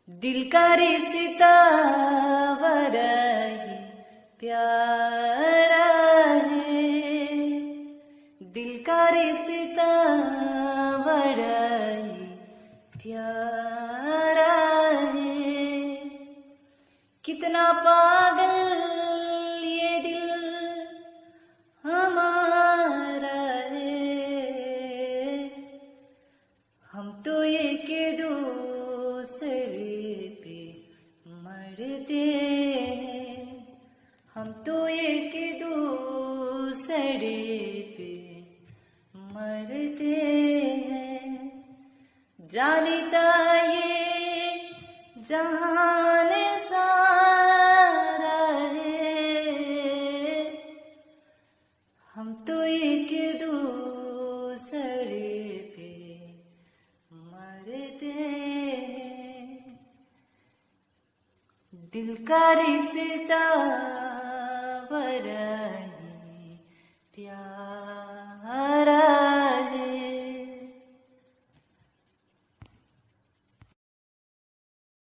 दिल का रिश्ता वही प्यारा है, दिल का रिश्ता वही प्यारा है। कितना पागल ये दिल हमारा है, हम तो एक दूसरे पे मरते हैं, हम तो एक दूसरे पे मरते हैं। जानता ये जहान सारा है, हम तो एक दूसरे पे मरते हैं। दिल का रिश्ता वही प्यार